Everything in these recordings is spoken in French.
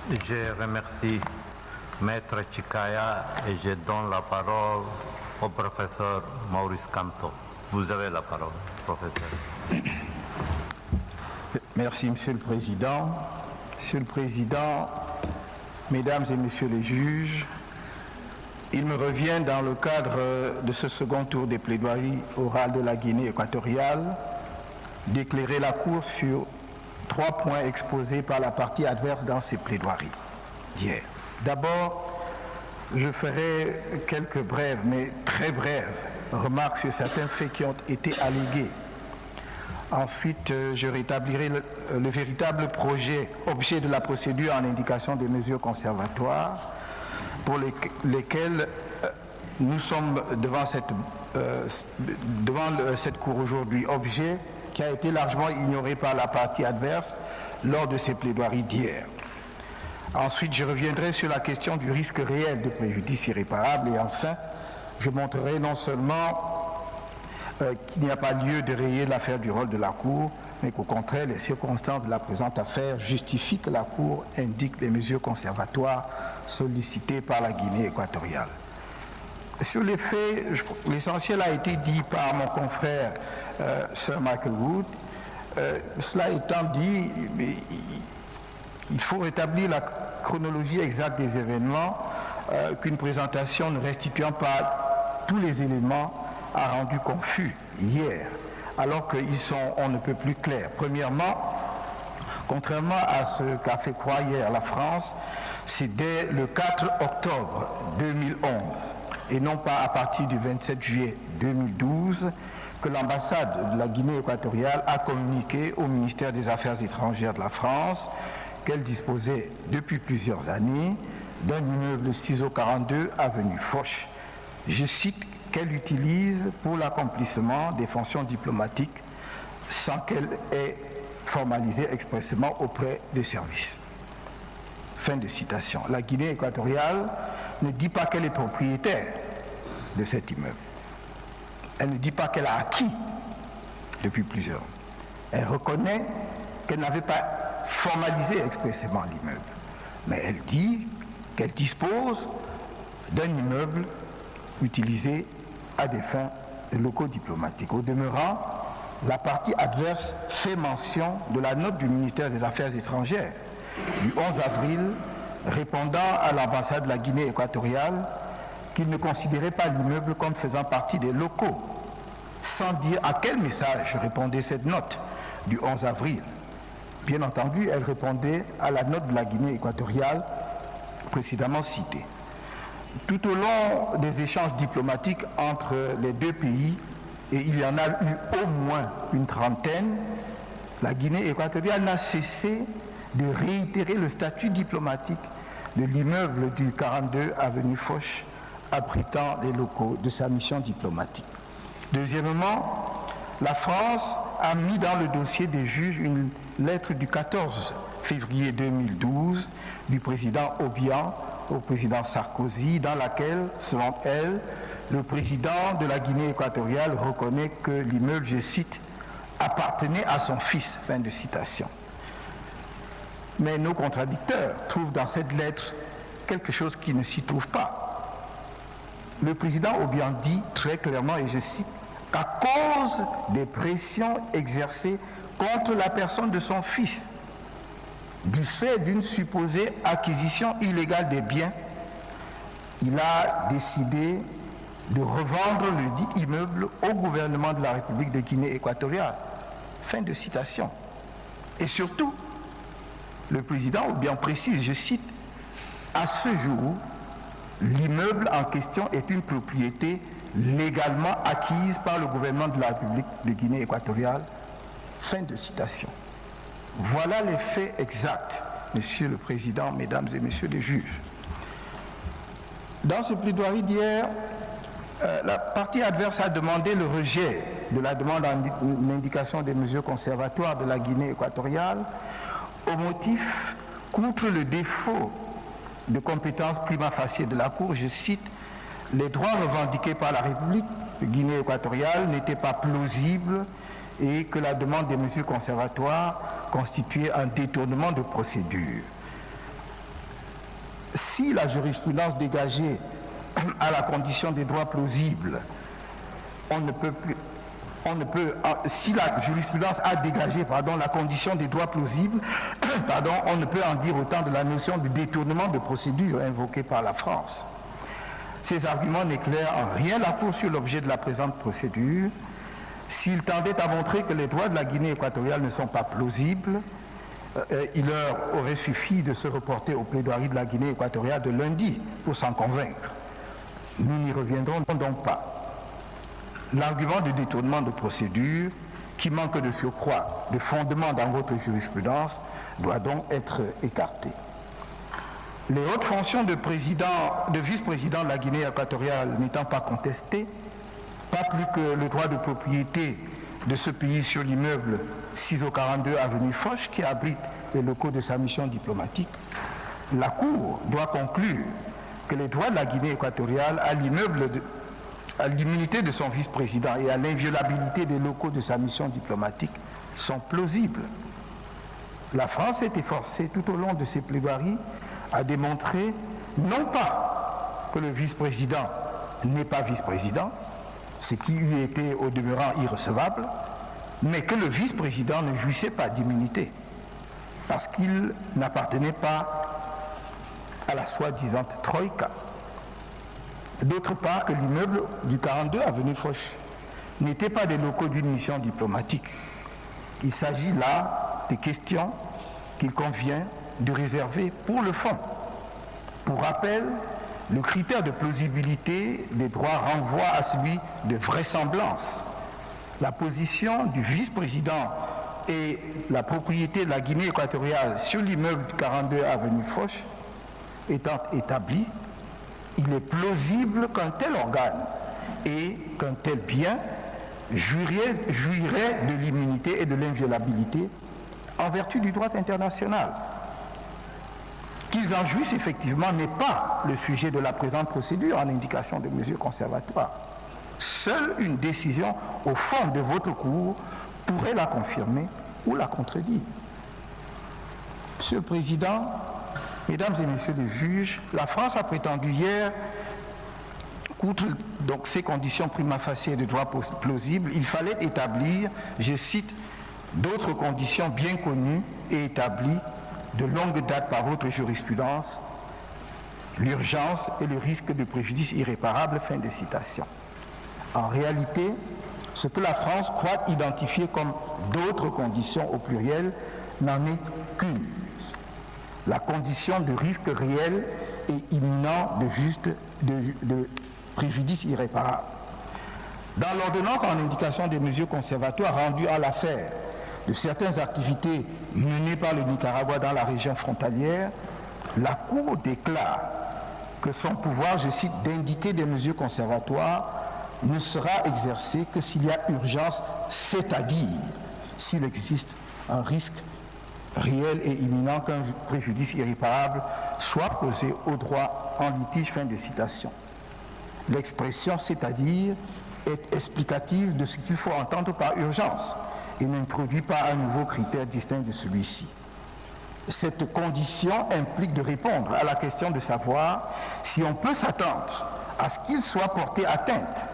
Je remercie Maître Chikaya et je donne la parole au professeur Maurice Kamto. Vous avez la parole, professeur. Merci, Monsieur le Président. Monsieur le Président, Mesdames et Messieurs les juges, il me revient dans le cadre de ce second tour des plaidoiries orales de la Guinée équatoriale d'éclairer la Cour sur 3 points exposés par la partie adverse dans ces plaidoiries hier. D'abord, je ferai quelques brèves, mais très brèves, remarques sur certains faits qui ont été allégués. Ensuite, je rétablirai le véritable objet de la procédure en indication des mesures conservatoires pour lesquelles nous sommes devant cette Cour aujourd'hui. Objet qui a été largement ignoré par la partie adverse lors de ces plaidoiries d'hier. Ensuite, je reviendrai sur la question du risque réel de préjudice irréparable et enfin, je montrerai non seulement qu'il n'y a pas lieu de rayer l'affaire du rôle de la Cour, mais qu'au contraire, les circonstances de la présente affaire justifient que la Cour indique les mesures conservatoires sollicitées par la Guinée équatoriale. Sur les faits, l'essentiel a été dit par mon confrère Sir Michael Wood. Cela étant dit, il faut rétablir la chronologie exacte des événements qu'une présentation ne restituant pas tous les éléments a rendu confus hier, alors qu'ils sont on ne peut plus clairs. Premièrement, contrairement à ce qu'a fait croire hier la France, c'est dès le 4 octobre 2011 et non pas à partir du 27 juillet 2012 que l'ambassade de la Guinée équatoriale a communiqué au ministère des Affaires étrangères de la France qu'elle disposait depuis plusieurs années d'un immeuble CISO 42 avenue Foch. Je cite, qu'elle utilise pour l'accomplissement des fonctions diplomatiques sans qu'elle ait formalisé expressément auprès des services. Fin de citation. La Guinée équatoriale ne dit pas qu'elle est propriétaire de cet immeuble. Elle ne dit pas qu'elle a acquis depuis plusieurs ans. Elle reconnaît qu'elle n'avait pas formalisé expressément l'immeuble. Mais elle dit qu'elle dispose d'un immeuble utilisé à des fins de locaux diplomatiques. Au demeurant, la partie adverse fait mention de la note du ministère des Affaires étrangères du 11 avril répondant à l'ambassade de la Guinée équatoriale qu'il ne considérait pas l'immeuble comme faisant partie des locaux, sans dire à quel message répondait cette note du 11 avril. Bien entendu, elle répondait à la note de la Guinée équatoriale précédemment citée. Tout au long des échanges diplomatiques entre les deux pays, et il y en a eu au moins une trentaine, la Guinée équatoriale n'a cessé de réitérer le statut diplomatique de l'immeuble du 42 avenue Foch abritant les locaux de sa mission diplomatique. Deuxièmement, la France a mis dans le dossier des juges une lettre du 14 février 2012 du président Obiang au président Sarkozy, dans laquelle, selon elle, le président de la Guinée équatoriale reconnaît que l'immeuble, je cite, appartenait à son fils. Fin de citation. Mais nos contradicteurs trouvent dans cette lettre quelque chose qui ne s'y trouve pas. Le président Obiang dit très clairement, et je cite, qu'à cause des pressions exercées contre la personne de son fils, du fait d'une supposée acquisition illégale des biens, il a décidé de revendre le dit immeuble au gouvernement de la République de Guinée équatoriale. Fin de citation. Et surtout, le président Obiang précise, je cite, « À ce jour, l'immeuble en question est une propriété légalement acquise par le gouvernement de la République de Guinée équatoriale. » Fin de citation. Voilà les faits exacts, Monsieur le Président, Mesdames et Messieurs les juges. Dans ce plaidoirie d'hier, la partie adverse a demandé le rejet de la demande en indication des mesures conservatoires de la Guinée équatoriale au motif qu'outre le défaut de compétences prima facie de la Cour, je cite, les droits revendiqués par la République de Guinée équatoriale n'étaient pas plausibles et que la demande des mesures conservatoires constituait un détournement de procédure. si la jurisprudence dégagée à la condition des droits plausibles, si la jurisprudence a dégagé la condition des droits plausibles, on ne peut en dire autant de la notion de détournement de procédure invoquée par la France. Ces arguments n'éclairent en rien la Cour sur l'objet de la présente procédure. S'ils tendaient à montrer que les droits de la Guinée équatoriale ne sont pas plausibles, il leur aurait suffi de se reporter aux plaidoiries de la Guinée équatoriale de lundi pour s'en convaincre. Nous n'y reviendrons donc pas. L'argument de détournement de procédure, qui manque de surcroît de fondement dans votre jurisprudence, doit donc être écarté. Les hautes fonctions de vice-président de la Guinée équatoriale n'étant pas contestées, pas plus que le droit de propriété de ce pays sur l'immeuble 6042 avenue Foch qui abrite les locaux de sa mission diplomatique, la Cour doit conclure que les droits de la Guinée équatoriale à l'immunité de son vice-président et à l'inviolabilité des locaux de sa mission diplomatique sont plausibles. La France s'est efforcée tout au long de ses plaidoiries à démontrer non pas que le vice-président n'est pas vice-président, ce qui eût été au demeurant irrecevable, mais que le vice-président ne jouissait pas d'immunité parce qu'il n'appartenait pas à la soi-disant Troïka. D'autre part, que l'immeuble du 42 avenue Foch n'était pas des locaux d'une mission diplomatique. Il s'agit là des questions qu'il convient de réserver pour le fond. Pour rappel, le critère de plausibilité des droits renvoie à celui de vraisemblance. La position du vice-président et la propriété de la Guinée équatoriale sur l'immeuble du 42 avenue Foch étant établie, il est plausible qu'un tel organe et qu'un tel bien jouirait de l'immunité et de l'inviolabilité en vertu du droit international. Qu'ils en jouissent effectivement n'est pas le sujet de la présente procédure en indication de mesures conservatoires. Seule une décision au fond de votre cour pourrait la confirmer ou la contredire. Monsieur le Président, Mesdames et Messieurs les juges, la France a prétendu hier qu'outre donc ces conditions prima facie de droit plausible, il fallait établir, je cite, d'autres conditions bien connues et établies de longue date par votre jurisprudence, l'urgence et le risque de préjudice irréparable, fin de citation. En réalité, ce que la France croit identifier comme d'autres conditions au pluriel n'en est qu'une. La condition de risque réel et imminent de préjudice irréparable. Dans l'ordonnance en indication des mesures conservatoires rendues à l'affaire de certaines activités menées par le Nicaragua dans la région frontalière, la Cour déclare que son pouvoir, je cite, d'indiquer des mesures conservatoires ne sera exercé que s'il y a urgence, c'est-à-dire s'il existe un risque réel et imminent qu'un préjudice irréparable soit causé au droit en litige, fin de citation. L'expression c'est-à-dire est explicative de ce qu'il faut entendre par urgence et n'introduit pas un nouveau critère distinct de celui-ci. Cette condition implique de répondre à la question de savoir si on peut s'attendre à ce qu'il soit porté atteinte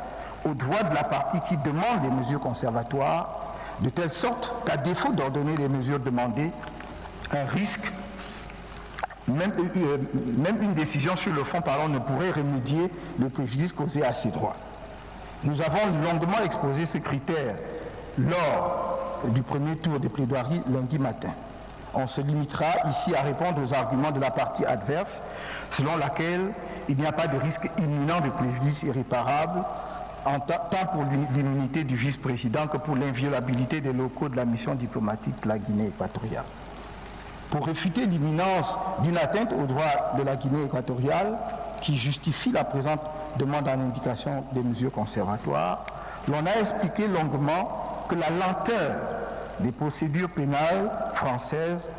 aux droits de la partie qui demande des mesures conservatoires, de telle sorte qu'à défaut d'ordonner les mesures demandées, un risque, même une décision sur le fond ne pourrait remédier le préjudice causé à ces droits. Nous avons longuement exposé ce critère lors du premier tour des plaidoiries lundi matin. On se limitera ici à répondre aux arguments de la partie adverse, selon laquelle il n'y a pas de risque imminent de préjudice irréparable, tant pour l'immunité du vice-président que pour l'inviolabilité des locaux de la mission diplomatique de la Guinée équatoriale. Pour réfuter l'imminence d'une atteinte aux droits de la Guinée équatoriale, qui justifie la présente demande en indication des mesures conservatoires, l'on a expliqué longuement que la lenteur des procédures pénales françaises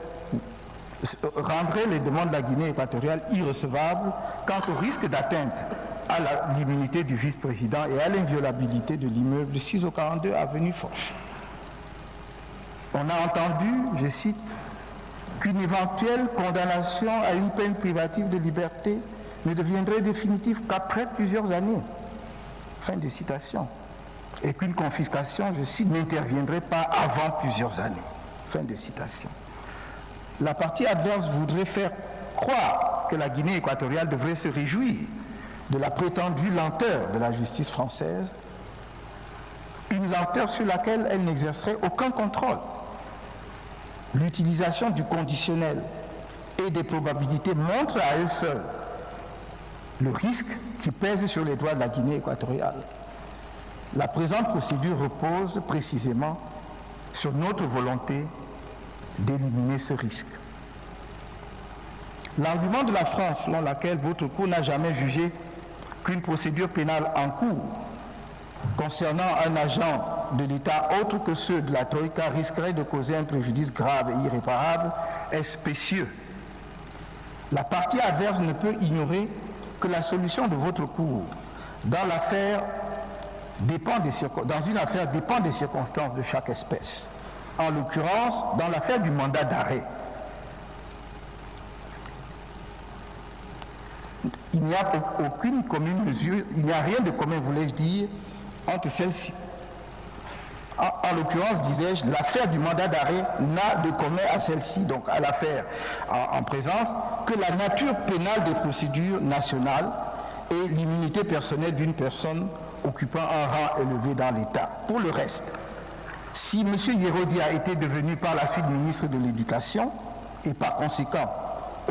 rendrait les demandes de la Guinée équatoriale irrecevables quant au risque d'atteinte à l'immunité du vice-président et à l'inviolabilité de l'immeuble 6042 avenue Foch. On a entendu, je cite, qu'une éventuelle condamnation à une peine privative de liberté ne deviendrait définitive qu'après plusieurs années. Fin de citation. Et qu'une confiscation, je cite, n'interviendrait pas avant plusieurs années. Fin de citation. La partie adverse voudrait faire croire que la Guinée équatoriale devrait se réjouir de la prétendue lenteur de la justice française, une lenteur sur laquelle elle n'exercerait aucun contrôle. L'utilisation du conditionnel et des probabilités montre à elle seule le risque qui pèse sur les droits de la Guinée équatoriale. La présente procédure repose précisément sur notre volonté d'éliminer ce risque. L'argument de la France, selon laquelle votre cour n'a jamais jugé qu'une procédure pénale en cours concernant un agent de l'État autre que ceux de la Troïka risquerait de causer un préjudice grave et irréparable, est spécieux. La partie adverse ne peut ignorer que la solution de votre cour dans une affaire dépend des circonstances de chaque espèce. En l'occurrence, dans l'affaire du mandat d'arrêt, il n'y a aucune commune mesure, il n'y a rien de commun, voulais-je dire, entre celles-ci. En l'occurrence, disais-je, l'affaire du mandat d'arrêt n'a de commun à celle-ci, donc à l'affaire en présence, que la nature pénale des procédures nationales et l'immunité personnelle d'une personne occupant un rang élevé dans l'État. Pour le reste, si M. Yérodia était devenu par la suite ministre de l'Éducation et par conséquent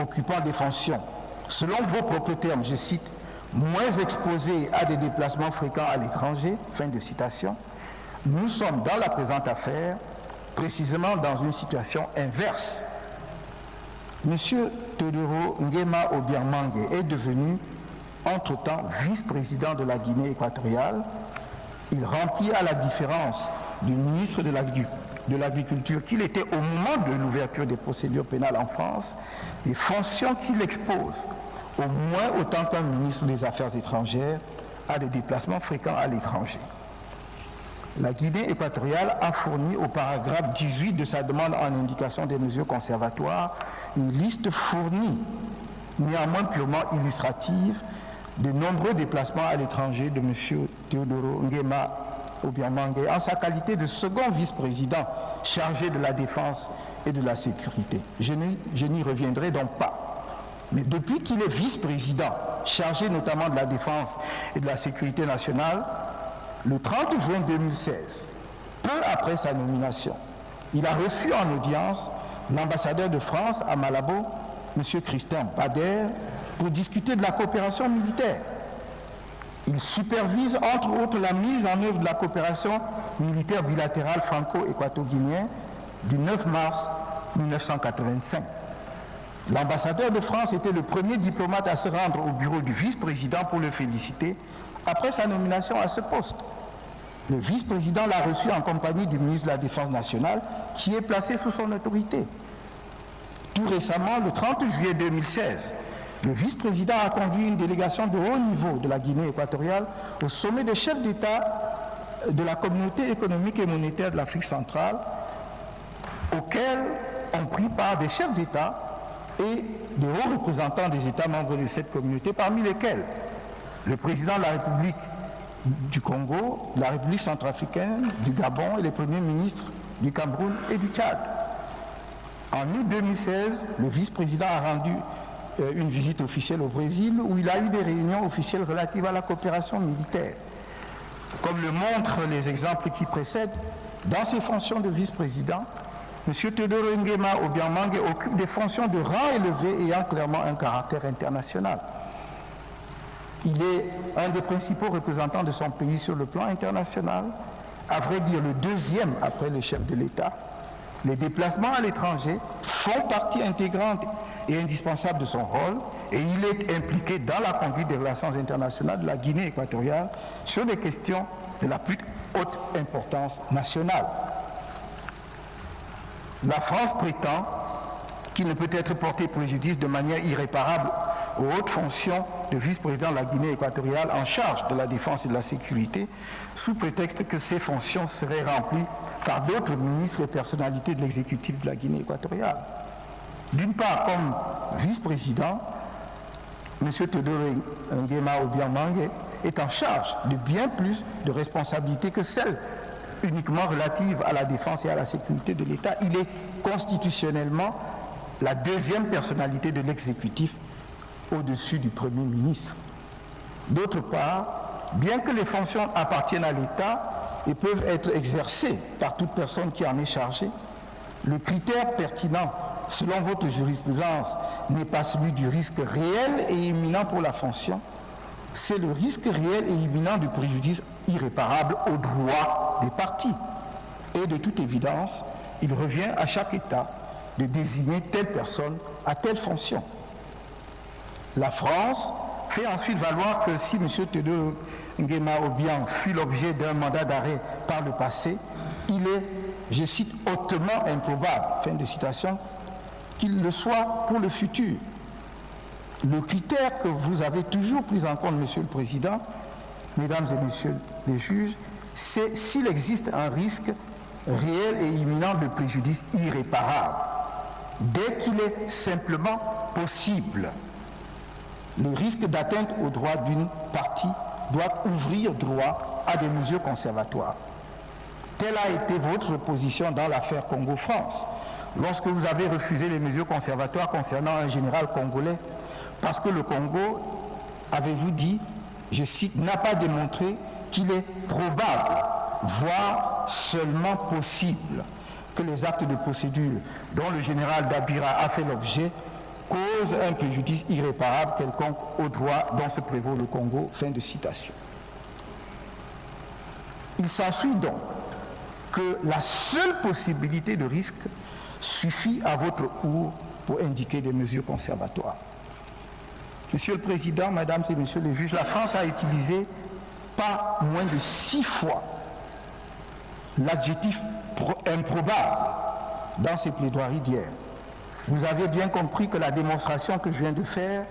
occupant des fonctions, selon vos propres termes, je cite, moins exposé à des déplacements fréquents à l'étranger, fin de citation, nous sommes dans la présente affaire précisément dans une situation inverse. M. Teodoro Nguema Obiang-Mangue est devenu entre-temps vice-président de la Guinée équatoriale. Il remplit, à la différence du ministre de l'Agriculture qu'il était au moment de l'ouverture des procédures pénales en France, des fonctions qu'il expose, au moins autant qu'un ministre des Affaires étrangères, à des déplacements fréquents à l'étranger. La Guinée équatoriale a fourni au paragraphe 18 de sa demande en indication des mesures conservatoires une liste fournie, néanmoins purement illustrative, de nombreux déplacements à l'étranger de M. Teodoro Nguema Obiang-Mangue en sa qualité de second vice-président chargé de la défense et de la sécurité. Je n'y reviendrai donc pas. Mais depuis qu'il est vice-président chargé notamment de la défense et de la sécurité nationale, le 30 juin 2016, peu après sa nomination, il a reçu en audience l'ambassadeur de France à Malabo, M. Christian Bader, pour discuter de la coopération militaire. Il supervise entre autres la mise en œuvre de la coopération militaire bilatérale franco-équato-guinéenne du 9 mars 1985. L'ambassadeur de France était le premier diplomate à se rendre au bureau du vice-président pour le féliciter après sa nomination à ce poste. Le vice-président l'a reçu en compagnie du ministre de la Défense nationale qui est placé sous son autorité. Tout récemment, le 30 juillet 2016, le vice-président a conduit une délégation de haut niveau de la Guinée équatoriale au sommet des chefs d'État de la communauté économique et monétaire de l'Afrique centrale, auquel ont pris part des chefs d'État et des hauts représentants des États membres de cette communauté, parmi lesquels le président de la République du Congo, de la République centrafricaine, du Gabon et les premiers ministres du Cameroun et du Tchad. En août 2016, le vice-président a rendu une visite officielle au Brésil où il a eu des réunions officielles relatives à la coopération militaire. Comme le montrent les exemples qui précèdent, dans ses fonctions de vice-président, M. Teodoro Nguema Obiang-Mangue occupe des fonctions de rang élevé ayant clairement un caractère international. Il est un des principaux représentants de son pays sur le plan international, à vrai dire le deuxième après le chef de l'État. Les déplacements à l'étranger font partie intégrante et indispensable de son rôle et il est impliqué dans la conduite des relations internationales de la Guinée équatoriale sur des questions de la plus haute importance nationale. La France prétend qu'il ne peut être porté préjudice de manière irréparable aux hautes fonctions de vice-président de la Guinée équatoriale en charge de la défense et de la sécurité, sous prétexte que ces fonctions seraient remplies par d'autres ministres et personnalités de l'exécutif de la Guinée équatoriale. D'une part, comme vice-président, M. Théodore Nguema Obiang Mangue est en charge de bien plus de responsabilités que celles uniquement relatives à la défense et à la sécurité de l'État. Il est constitutionnellement la deuxième personnalité de l'exécutif au-dessus du Premier ministre. D'autre part, bien que les fonctions appartiennent à l'État et peuvent être exercées par toute personne qui en est chargée, le critère pertinent, selon votre jurisprudence, n'est pas celui du risque réel et imminent pour la fonction, c'est le risque réel et imminent du préjudice irréparable aux droits des partis. Et de toute évidence, il revient à chaque État de désigner telle personne à telle fonction. La France fait ensuite valoir que si M. Théodore Nguema Obiang fut l'objet d'un mandat d'arrêt par le passé, il est, je cite, hautement improbable, fin de citation, qu'il le soit pour le futur. Le critère que vous avez toujours pris en compte, Monsieur le Président, Mesdames et Messieurs les juges, c'est s'il existe un risque réel et imminent de préjudice irréparable. Dès qu'il est simplement possible, le risque d'atteinte aux droits d'une partie doit ouvrir droit à des mesures conservatoires. Telle a été votre position dans l'affaire Congo-France, lorsque vous avez refusé les mesures conservatoires concernant un général congolais, parce que le Congo, avez-vous dit, je cite, n'a pas démontré qu'il est probable, voire seulement possible, que les actes de procédure dont le général Dabira a fait l'objet causent un préjudice irréparable quelconque aux droits dont se prévaut le Congo. Fin de citation. Il s'ensuit donc que la seule possibilité de risque suffit à votre cour pour indiquer des mesures conservatoires. Monsieur le Président, Mesdames et Messieurs les juges, la France a utilisé pas moins de 6 fois l'adjectif improbable dans ses plaidoiries d'hier. Vous avez bien compris que la démonstration que je viens de faire,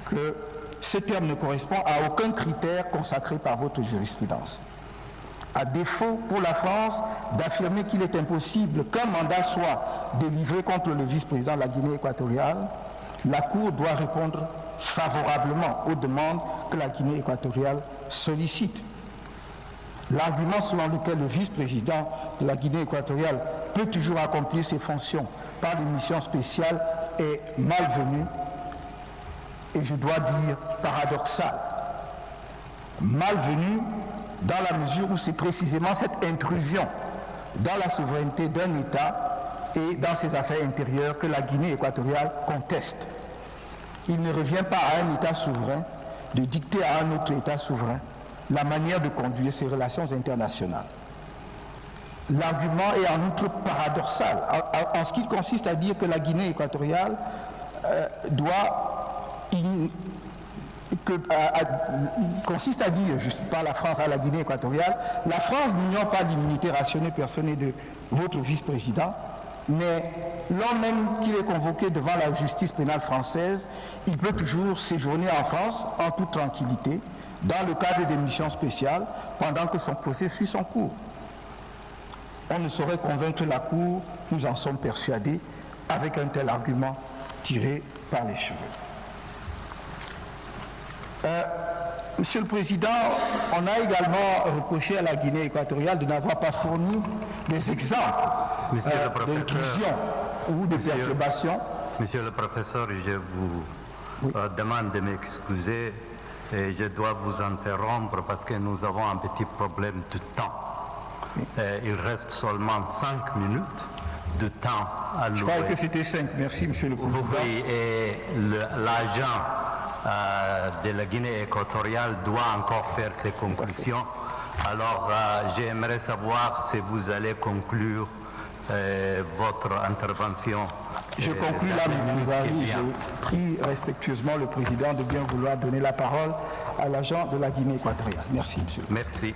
que ce terme ne correspond à aucun critère consacré par votre jurisprudence. À défaut pour la France d'affirmer qu'il est impossible qu'un mandat soit délivré contre le vice-président de la Guinée équatoriale, la Cour doit répondre favorablement aux demandes que la Guinée équatoriale sollicite. L'argument selon lequel le vice-président de la Guinée équatoriale peut toujours accomplir ses fonctions par des missions spéciales est malvenu et je dois dire paradoxal. Malvenu dans la mesure où c'est précisément cette intrusion dans la souveraineté d'un État et dans ses affaires intérieures que la Guinée équatoriale conteste. Il ne revient pas à un État souverain de dicter à un autre État souverain la manière de conduire ses relations internationales. L'argument est en outre paradoxal, en ce qui consiste à dire que la Guinée équatoriale consiste à dire, juste par la France à la Guinée équatoriale, la France n'ignore pas l'immunité rationnée personnelle de votre vice-président, mais lors même qu'il est convoqué devant la justice pénale française, il peut toujours séjourner en France en toute tranquillité, dans le cadre des missions spéciales, pendant que son procès suit son cours. On ne saurait convaincre la Cour, nous en sommes persuadés, avec un tel argument tiré par les cheveux. Monsieur le Président, on a également reproché à la Guinée équatoriale de n'avoir pas fourni des exemples d'intrusion ou de perturbation. Monsieur le professeur, je vous demande de m'excuser et je dois vous interrompre parce que nous avons un petit problème de temps. Il reste seulement 5 minutes de temps à louer. Je croyais que c'était 5. Merci, Monsieur le Président. Oui, et l'agent de la Guinée équatoriale doit encore faire ses conclusions. Alors, j'aimerais savoir si vous allez conclure votre intervention. Je conclus là, M. Bari. Je prie respectueusement le Président de bien vouloir donner la parole à l'agent de la Guinée équatoriale. Merci, Monsieur. Merci.